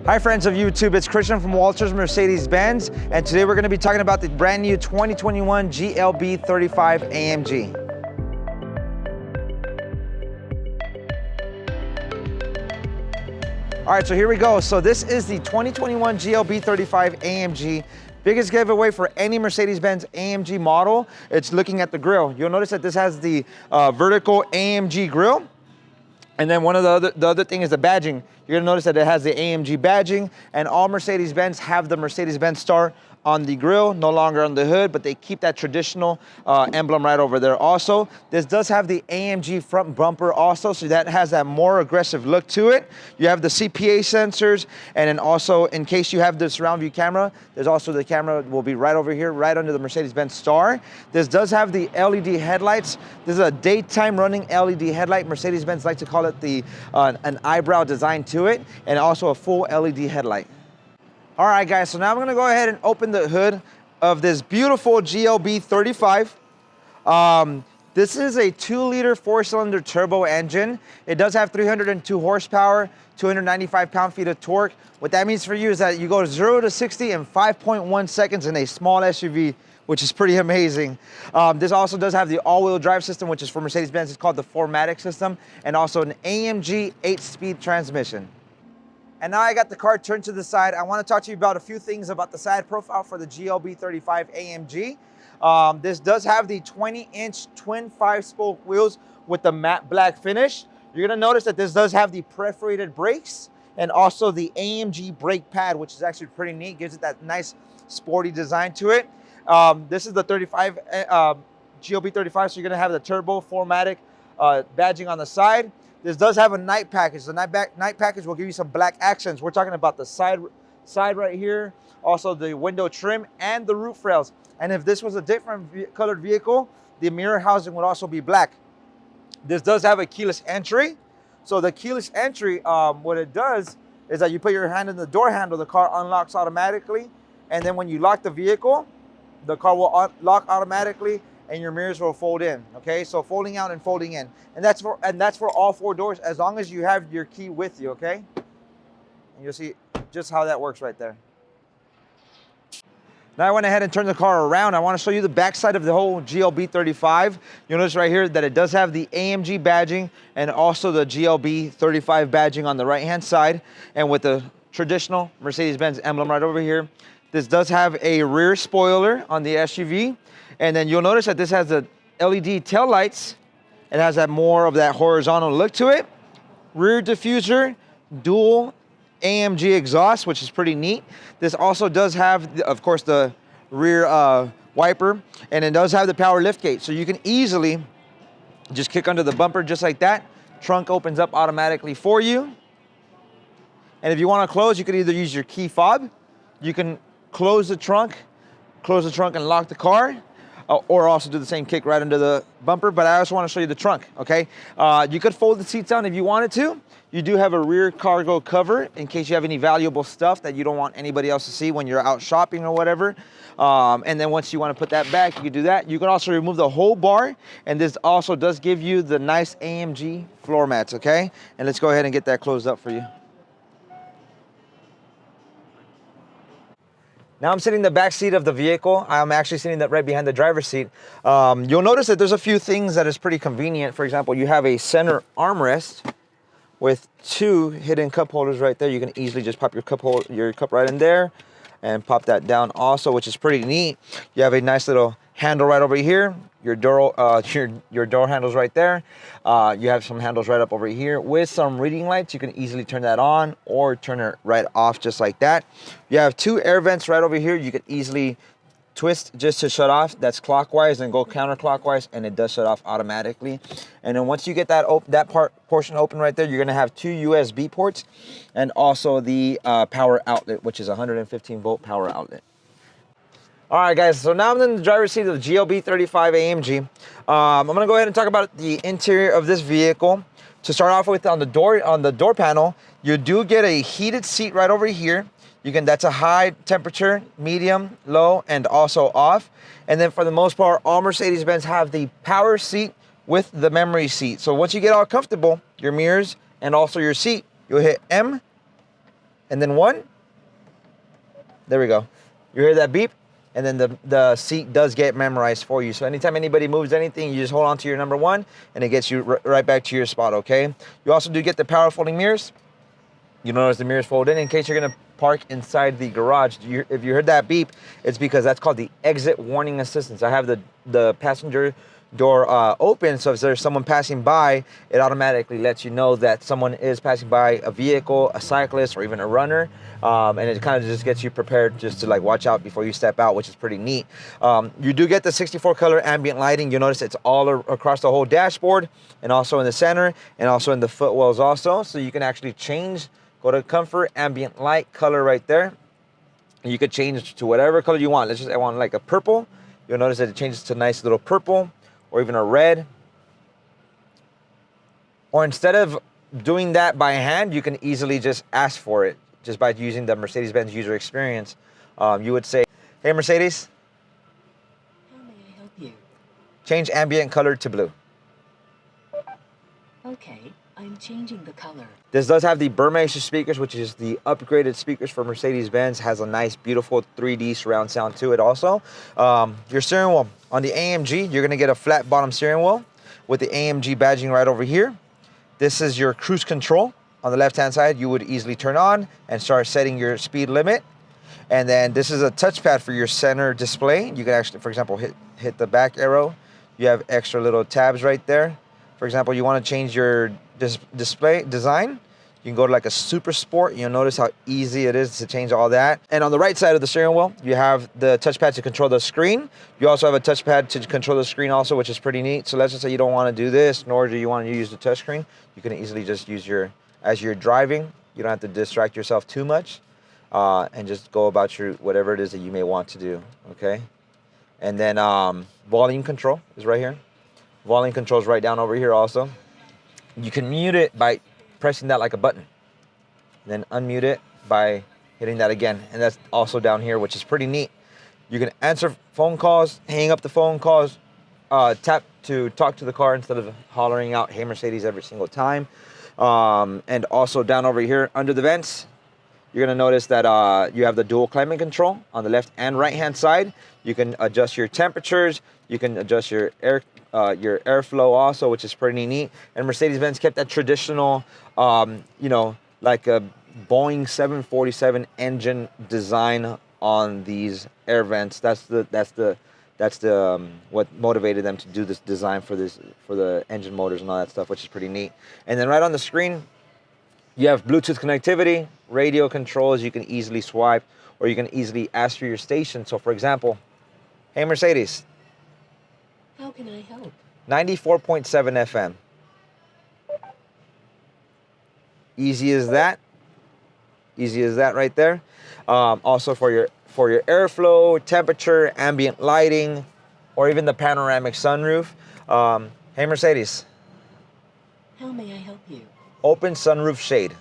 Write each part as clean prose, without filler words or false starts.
Hi friends of YouTube, it's Christian from Walter's Mercedes-Benz, and today we're going to be talking about the brand new 2021 GLB 35 AMG. All right, so here we go. So this is the 2021 GLB 35 AMG. Biggest giveaway for any Mercedes-Benz AMG model. It's looking at the grille. You'll notice that this has the vertical AMG grille. And then one of the other thing is the badging. You're gonna notice that it has the AMG badging, and all Mercedes-Benz have the Mercedes-Benz star on the grille, no longer on the hood, but they keep that traditional emblem right over there also. This does have the AMG front bumper also, so that has that more aggressive look to it. You have the CPA sensors, and then also in case you have the surround view camera, there's also the camera will be right over here, right under the Mercedes-Benz star. This does have the LED headlights. This is a daytime running LED headlight. Mercedes-Benz like to call it the an eyebrow design to it, and also a full LED headlight. All right, guys, so now I'm gonna go ahead and open the hood of this beautiful GLB 35. This is a 2-liter 4-cylinder turbo engine. It does have 302 horsepower, 295 pound-feet of torque. What that means for you is that you go 0 to 60 in 5.1 seconds in a small SUV, which is pretty amazing. This also does have the all-wheel drive system, which is for Mercedes-Benz. It's called the 4MATIC system, and also an AMG 8-speed transmission. And now I got the car turned to the side. I want to talk to you about a few things about the side profile for the GLB 35 AMG. This does have the 20-inch twin 5-spoke wheels with the matte black finish. You're going to notice that this does have the perforated brakes and also the AMG brake pad, which is actually pretty neat. Gives it that nice sporty design to it. This is the GLB 35, so you're going to have the turbo 4MATIC badging on the side. This does have a night package. The night package will give you some black accents. We're talking about the side right here, also the window trim and the roof rails. And if this was a different colored vehicle, the mirror housing would also be black. This does have a keyless entry. So the keyless entry, what it does is that you put your hand in the door handle, the car unlocks automatically. And then when you lock the vehicle, the car will lock automatically, and your mirrors will fold in. Okay, so folding out and folding in, and that's for all 4 doors, as long as you have your key with you. Okay, and you'll see just how that works right there. Now I went ahead and turned the car around. I want to show you the backside of the whole GLB 35. You'll notice right here that it does have the AMG badging and also the GLB 35 badging on the right hand side, and with the traditional Mercedes-Benz emblem right over here. This does have a rear spoiler on the SUV. And then you'll notice that this has the LED tail lights. It has that more of that horizontal look to it. Rear diffuser, dual AMG exhaust, which is pretty neat. This also does have, of course, the rear wiper, and it does have the power liftgate. So you can easily just kick under the bumper just like that. Trunk opens up automatically for you. And if you want to close, you could either use your key fob. You can close the trunk and lock the car. Or also do the same kick right under the bumper, but I also want to show you the trunk, okay? You could fold the seats down if you wanted to. You do have a rear cargo cover in case you have any valuable stuff that you don't want anybody else to see when you're out shopping or whatever. And then once you want to put that back, you can do that. You can also remove the whole bar, and this also does give you the nice AMG floor mats, okay? And let's go ahead and get that closed up for you. Now I'm sitting in the back seat of the vehicle. I'm actually sitting right behind the driver's seat. You'll notice that there's a few things that is pretty convenient. For example, you have a center armrest with 2 hidden cup holders right there. You can easily just pop your cup right in there and pop that down also, which is pretty neat. You have a nice little handle right over here. Your door handles right there. You have some handles right up over here with some reading lights. You can easily turn that on or turn it right off just like that. You have 2 air vents right over here. You can easily twist just to shut off. That's clockwise, and go counterclockwise, and it does shut off automatically. And then once you get that portion open right there, you're gonna have 2 USB ports and also the power outlet, which is a 115-volt power outlet. All right, guys, so now I'm in the driver's seat of the GLB 35 AMG. I'm gonna go ahead and talk about the interior of this vehicle. To start off with, on the door panel, you do get a heated seat right over here. That's a high temperature, medium, low, and also off. And then for the most part, all Mercedes-Benz have the power seat with the memory seat. So once you get all comfortable, your mirrors and also your seat, you'll hit M and then 1. There we go. You hear that beep? And then the seat does get memorized for you. So anytime anybody moves anything, you just hold on to your number 1 and it gets you right back to your spot, okay? You also do get the power folding mirrors. You notice the mirrors fold in case you're gonna park inside the garage. If you heard that beep, it's because that's called the exit warning assistance. I have the passenger door open, so if there's someone passing by, it automatically lets you know that someone is passing by, a vehicle, a cyclist, or even a runner, and it kind of just gets you prepared just to like watch out before you step out, which is pretty neat. You do get the 64 color ambient lighting. You'll notice it's all across the whole dashboard, and also in the center, and also in the footwells also, so you can actually change, go to comfort, ambient light color right there. You could change to whatever color you want. Let's just, I want like a purple. You'll notice that it changes to a nice little purple, or even a red. Or instead of doing that by hand, you can easily just ask for it just by using the Mercedes-Benz user experience. You would say, hey Mercedes, how may I help you? Change ambient color to blue. Okay, I'm changing the color. This does have the Burmeister speakers, which is the upgraded speakers for Mercedes-Benz. Has a nice, beautiful 3D surround sound to it also. Your steering wheel. On the AMG, you're gonna get a flat bottom steering wheel with the AMG badging right over here. This is your cruise control. On the left-hand side, you would easily turn on and start setting your speed limit. And then this is a touchpad for your center display. You can actually, for example, hit the back arrow. You have extra little tabs right there. For example, you wanna change your display design. You can go to like a super sport. You'll notice how easy it is to change all that. And on the right side of the steering wheel, you have the touchpad to control the screen. You also have a touchpad to control the screen also, which is pretty neat. So let's just say you don't want to do this, nor do you want to use the touchscreen. You can easily just use as you're driving, you don't have to distract yourself too much, and just go about your whatever it is that you may want to do, okay? And then volume control is right here. Volume control is right down over here also. You can mute it by pressing that like a button, then unmute it by hitting that again, and that's also down here, which is pretty neat. You can answer phone calls, hang up the phone calls, tap to talk to the car instead of hollering out "Hey Mercedes" every single time. And also down over here under the vents, you're gonna notice that you have the dual climate control on the left and right hand side. You can adjust your temperatures, you can adjust your airflow also, which is pretty neat. And Mercedes-Benz kept that traditional, you know, like a Boeing 747 engine design on these air vents. That's the what motivated them to do this design for the engine motors and all that stuff, which is pretty neat. And then right on the screen, you have Bluetooth connectivity, radio controls. You can easily swipe, or you can easily ask for your station. So for example, hey Mercedes, how can I help? 94.7 FM. Easy as that. Easy as that right there. Also for your airflow, temperature, ambient lighting, or even the panoramic sunroof. Hey Mercedes, how may I help you? Open sunroof shade.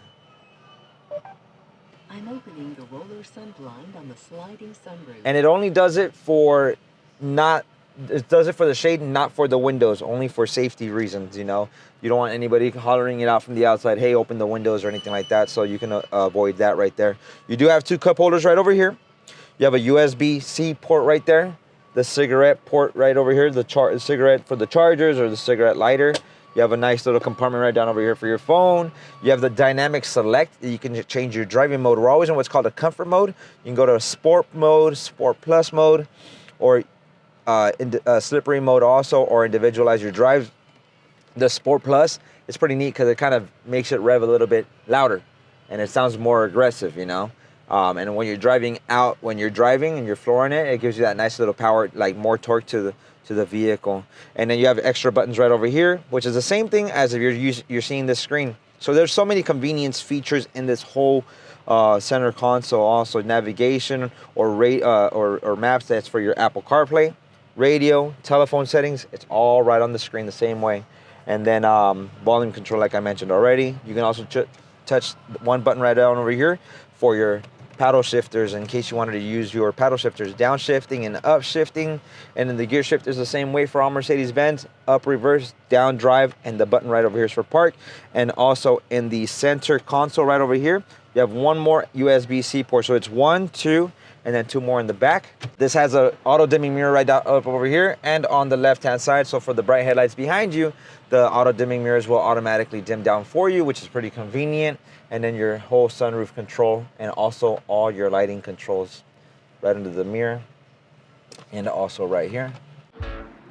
I'm opening the roller sun blind on the sliding sunroof. And it only does it for it does it for the shade, not for the windows, only for safety reasons, you know. You don't want anybody hollering it out from the outside, hey, open the windows or anything like that, so you can avoid that right there. You do have 2 cup holders right over here. You have a USB-C port right there, the cigarette port right over here, the cigarette for the chargers or the cigarette lighter. You have a nice little compartment right down over here for your phone. You have the dynamic select. You can change your driving mode. We're always in what's called a comfort mode. You can go to sport mode, sport plus mode, or slippery mode also, or individualize your drive. The Sport Plus is pretty neat because it kind of makes it rev a little bit louder and it sounds more aggressive, you know. And when you're driving and you're flooring it, it gives you that nice little power, like more torque to the vehicle. And then you have extra buttons right over here, which is the same thing as if you're seeing this screen. So there's so many convenience features in this whole center console. Also navigation or maps. That's for your Apple CarPlay, radio, telephone settings. It's all right on the screen the same way. And then volume control, like I mentioned already. You can also touch one button right down over here for your paddle shifters in case you wanted to use your paddle shifters, downshifting and upshifting. And then the gear shift is the same way for all Mercedes-Benz, up, reverse, down, drive, and the button right over here is for park. And also in the center console right over here, You have one more USB-C port. So it's 1, 2, and then 2 more in the back. This has a auto dimming mirror right up over here and on the left-hand side. So for the bright headlights behind you, the auto dimming mirrors will automatically dim down for you, which is pretty convenient. And then your whole sunroof control and also all your lighting controls right under the mirror and also right here.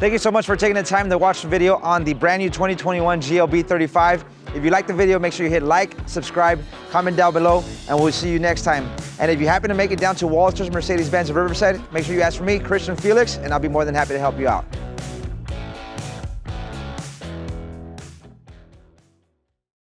Thank you so much for taking the time to watch the video on the brand new 2021 GLB 35. If you like the video, make sure you hit like, subscribe, comment down below, and we'll see you next time. And if you happen to make it down to Walter's Mercedes-Benz Riverside, make sure you ask for me, Christian Felix, and I'll be more than happy to help you out.